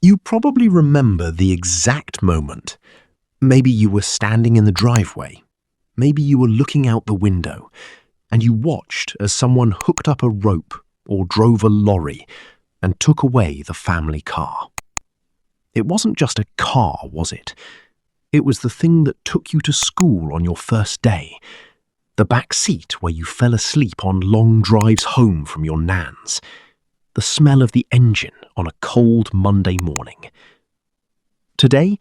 You probably remember the exact moment. Maybe you were standing in the driveway. Maybe you were looking out the window, and you watched as someone hooked up a rope or drove a lorry and took away the family car. It wasn't just a car, was it? It was the thing that took you to school on your first day, the back seat where you fell asleep on long drives home from your nan's, the smell of the engine on a cold Monday morning. Today,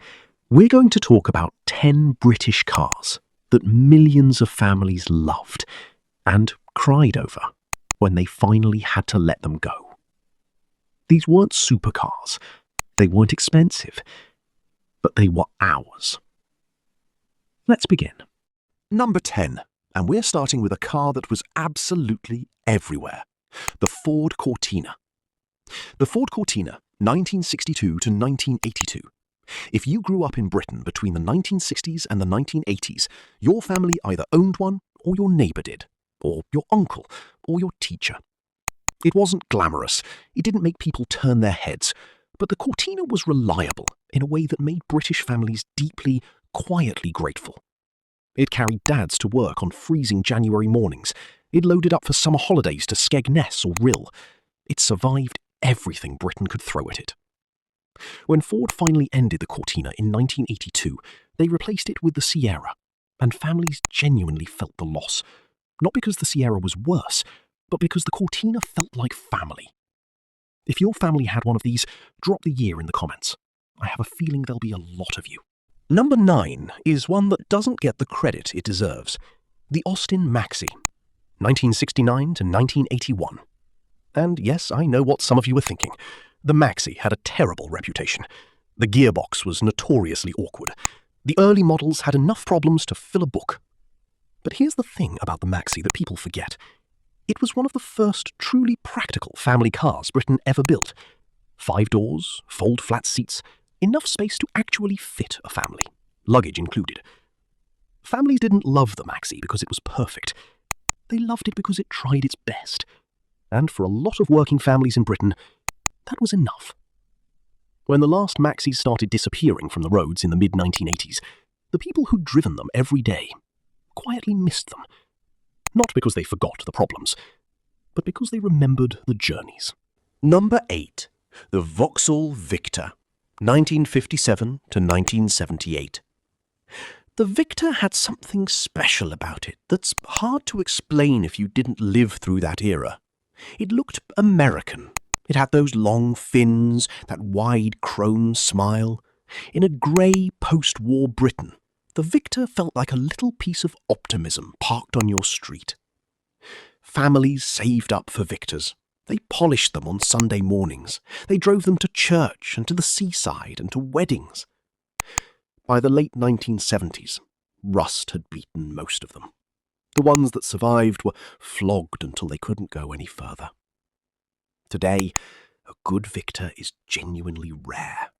we're going to talk about 10 British cars that millions of families loved and cried over when they finally had to let them go. These weren't supercars, they weren't expensive, but they were ours. Let's begin. Number 10, and we're starting with a car that was absolutely everywhere, the Ford Cortina. The Ford Cortina, 1962 to 1982. If you grew up in Britain between the 1960s and the 1980s, your family either owned one or your neighbour did, or your uncle, or your teacher. It wasn't glamorous, it didn't make people turn their heads, but the Cortina was reliable in a way that made British families deeply, quietly grateful. It carried dads to work on freezing January mornings. It loaded up for summer holidays to Skegness or Rhyl. It survived everything Britain could throw at it. When Ford finally ended the Cortina in 1982, they replaced it with the Sierra, and families genuinely felt the loss. Not because the Sierra was worse, but because the Cortina felt like family. If your family had one of these, drop the year in the comments. I have a feeling there'll be a lot of you. Number 9 is one that doesn't get the credit it deserves. The Austin Maxi, 1969 to 1981. And yes, I know what some of you are thinking. The Maxi had a terrible reputation. The gearbox was notoriously awkward. The early models had enough problems to fill a book. But here's the thing about the Maxi that people forget. It was one of the first truly practical family cars Britain ever built. 5 doors, fold-flat seats, enough space to actually fit a family, luggage included. Families didn't love the Maxi because it was perfect. They loved it because it tried its best. And for a lot of working families in Britain, that was enough. When the last Maxis started disappearing from the roads in the mid-1980s, the people who'd driven them every day quietly missed them. Not because they forgot the problems, but because they remembered the journeys. Number 8, the Vauxhall Victor, 1957 to 1978. The Victor had something special about it that's hard to explain if you didn't live through that era. It looked American. It had those long fins, that wide chrome smile. In a grey post-war Britain, the Victor felt like a little piece of optimism parked on your street. Families saved up for Victors. They polished them on Sunday mornings. They drove them to church and to the seaside and to weddings. By the late 1970s, rust had beaten most of them. The ones that survived were flogged until they couldn't go any further. Today, a good Victor is genuinely rare,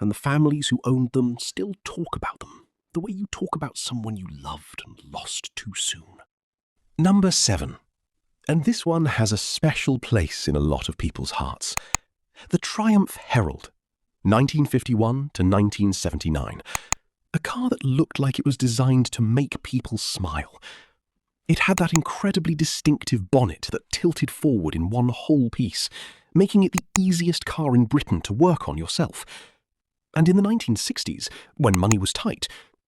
and the families who owned them still talk about them the way you talk about someone you loved and lost too soon. Number 7, and this one has a special place in a lot of people's hearts. The Triumph Herald, 1951 to 1979. A car that looked like it was designed to make people smile. It had that incredibly distinctive bonnet that tilted forward in one whole piece, making it the easiest car in Britain to work on yourself. And in the 1960s, when money was tight,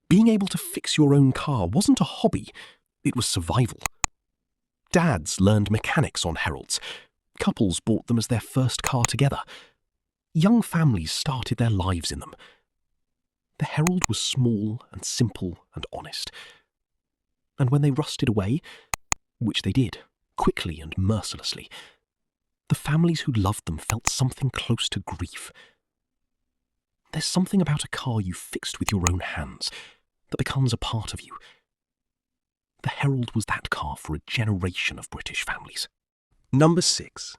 being able to fix your own car wasn't a hobby, it was survival. Dads learned mechanics on Heralds. Couples bought them as their first car together. Young families started their lives in them. The Herald was small and simple and honest. And when they rusted away, which they did, quickly and mercilessly, the families who loved them felt something close to grief. There's something about a car you fixed with your own hands that becomes a part of you. The Herald was that car for a generation of British families. Number 6,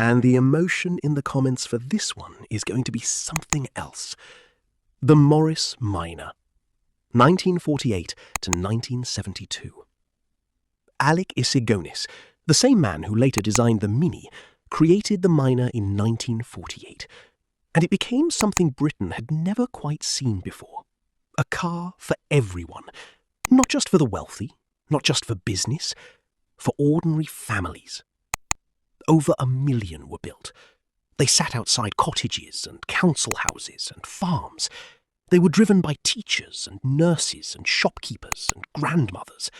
and the emotion in the comments for this one is going to be something else. The Morris Minor, 1948 to 1972. Alec Isigonis, the same man who later designed the Mini, created the Minor in 1948. And it became something Britain had never quite seen before. A car for everyone, not just for the wealthy, not just for business, for ordinary families. Over 1 million were built. They sat outside cottages and council houses and farms. They were driven by teachers and nurses and shopkeepers and grandmothers.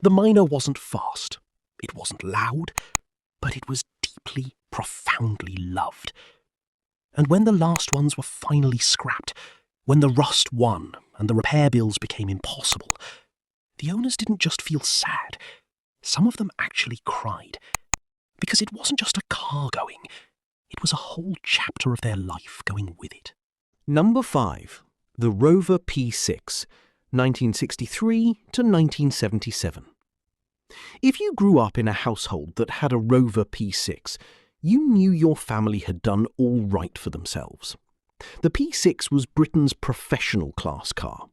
The Miner wasn't fast, it wasn't loud, but it was deeply, profoundly loved. And when the last ones were finally scrapped, when the rust won and the repair bills became impossible, the owners didn't just feel sad. Some of them actually cried. Because it wasn't just a car going, it was a whole chapter of their life going with it. Number 5. The Rover P6, 1963 to 1977. If you grew up in a household that had a Rover P6, you knew your family had done all right for themselves. The P6 was Britain's professional class car.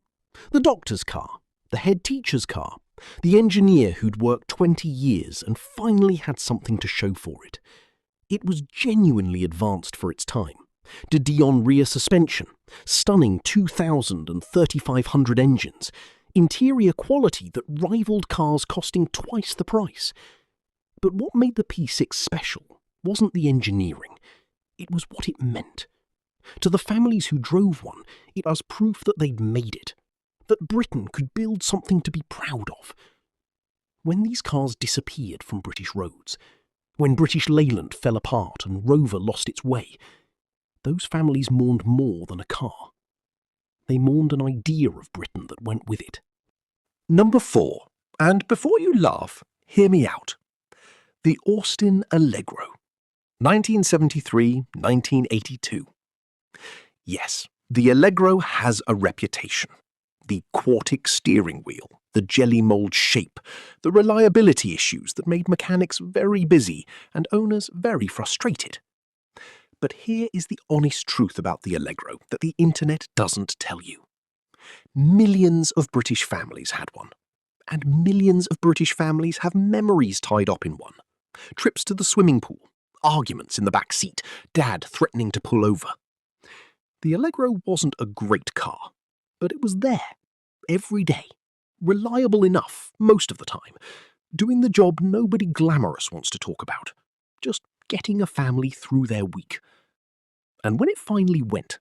The doctor's car, the head teacher's car, the engineer who'd worked 20 years and finally had something to show for it. It was genuinely advanced for its time. De Dion rear suspension, stunning 2,000 and 3,500 engines, interior quality that rivaled cars costing twice the price. But what made the P6 special wasn't the engineering, it was what it meant. To the families who drove one, it was proof that they'd made it, that Britain could build something to be proud of. When these cars disappeared from British roads, when British Leyland fell apart and Rover lost its way, those families mourned more than a car. They mourned an idea of Britain that went with it. Number 4, and before you laugh, hear me out. The Austin Allegro, 1973-1982. Yes, the Allegro has a reputation. The quartic steering wheel, the jelly mould shape, the reliability issues that made mechanics very busy and owners very frustrated. But here is the honest truth about the Allegro that the internet doesn't tell you. Millions of British families had one, and millions of British families have memories tied up in one. Trips to the swimming pool, arguments in the back seat, dad threatening to pull over. The Allegro wasn't a great car, but it was there, every day, reliable enough most of the time, doing the job nobody glamorous wants to talk about, just getting a family through their week. And when it finally went,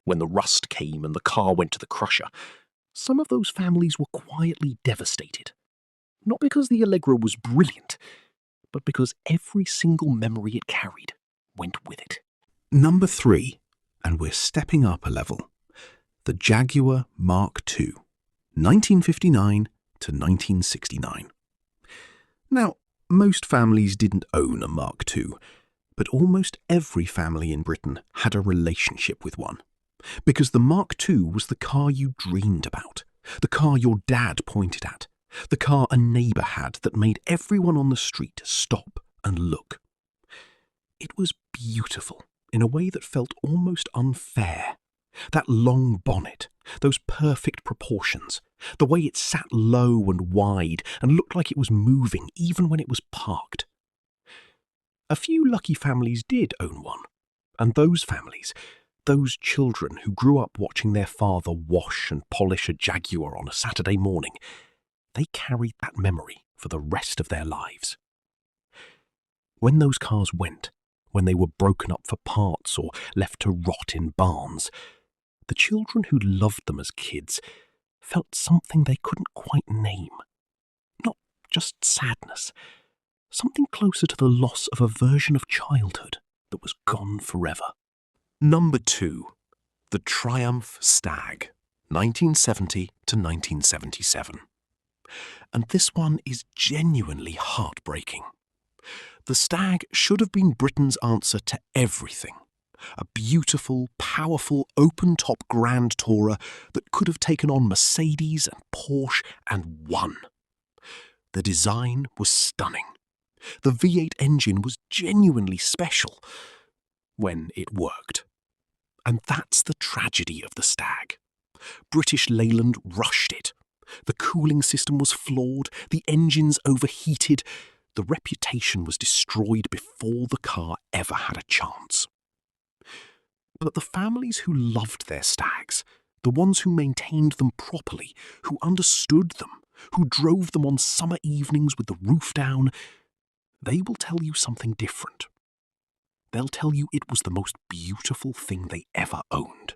when the rust came and the car went to the crusher, some of those families were quietly devastated. Not because the Allegro was brilliant, but because every single memory it carried went with it. Number 3, and we're stepping up a level. The Jaguar Mk II, 1959 to 1969. Now, most families didn't own a Mark II, but almost every family in Britain had a relationship with one. Because the Mark II was the car you dreamed about, the car your dad pointed at, the car a neighbour had that made everyone on the street stop and look. It was beautiful in a way that felt almost unfair. That long bonnet, those perfect proportions, the way it sat low and wide and looked like it was moving even when it was parked. A few lucky families did own one, and those families, those children who grew up watching their father wash and polish a Jaguar on a Saturday morning, they carried that memory for the rest of their lives. When those cars went, when they were broken up for parts or left to rot in barns, the children who loved them as kids felt something they couldn't quite name. Not just sadness, something closer to the loss of a version of childhood that was gone forever. Number 2, the Triumph Stag, 1970 to 1977. And this one is genuinely heartbreaking. The Stag should have been Britain's answer to everything. A beautiful, powerful, open-top Grand Tourer that could have taken on Mercedes and Porsche and won. The design was stunning. The V8 engine was genuinely special when it worked. And that's the tragedy of the Stag. British Leyland rushed it. The cooling system was flawed, the engines overheated, the reputation was destroyed before the car ever had a chance. But the families who loved their Stags, the ones who maintained them properly, who understood them, who drove them on summer evenings with the roof down, they will tell you something different. They'll tell you it was the most beautiful thing they ever owned,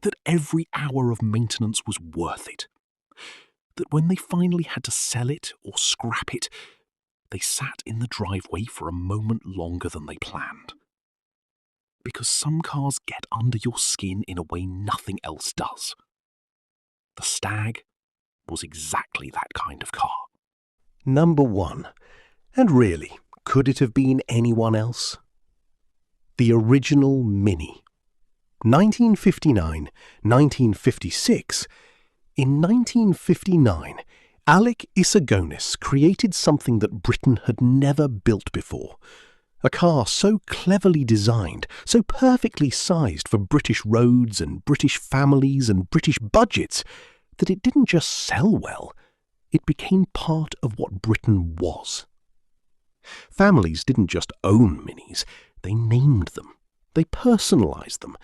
that every hour of maintenance was worth it, that when they finally had to sell it or scrap it, they sat in the driveway for a moment longer than they planned. Because some cars get under your skin in a way nothing else does. The Stag was exactly that kind of car. Number 1. And really, could it have been anyone else? The original Mini. 1959, 1956. In 1959, Alec Isagonis created something that Britain had never built before. A car so cleverly designed, so perfectly sized for British roads and British families and British budgets, that it didn't just sell well, it became part of what Britain was. Families didn't just own Minis, they named them, they personalised them,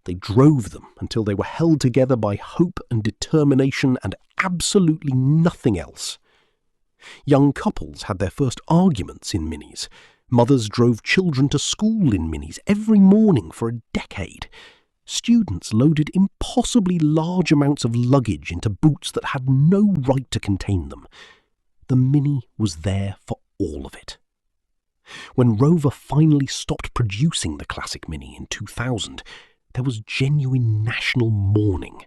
they drove them until they were held together by hope and determination and absolutely nothing else. Young couples had their first arguments in Minis. Mothers drove children to school in Minis every morning for a decade. Students loaded impossibly large amounts of luggage into boots that had no right to contain them. The Mini was there for all of it. When Rover finally stopped producing the classic Mini in 2000, there was genuine national mourning.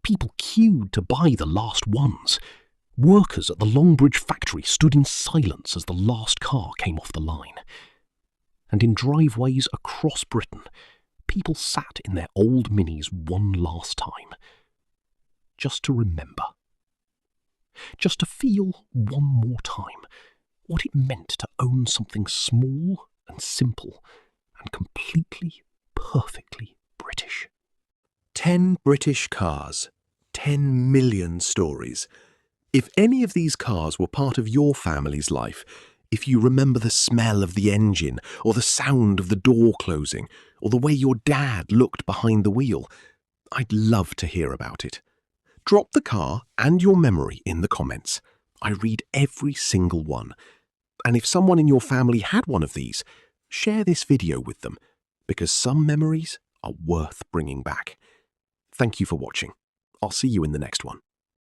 People queued to buy the last ones. Workers at the Longbridge factory stood in silence as the last car came off the line. And in driveways across Britain, people sat in their old Minis one last time. Just to remember. Just to feel one more time what it meant to own something small and simple and completely, perfectly British. 10 British cars, 10 million stories. If any of these cars were part of your family's life, if you remember the smell of the engine, or the sound of the door closing, or the way your dad looked behind the wheel, I'd love to hear about it. Drop the car and your memory in the comments. I read every single one. And if someone in your family had one of these, share this video with them, because some memories are worth bringing back. Thank you for watching. I'll see you in the next one.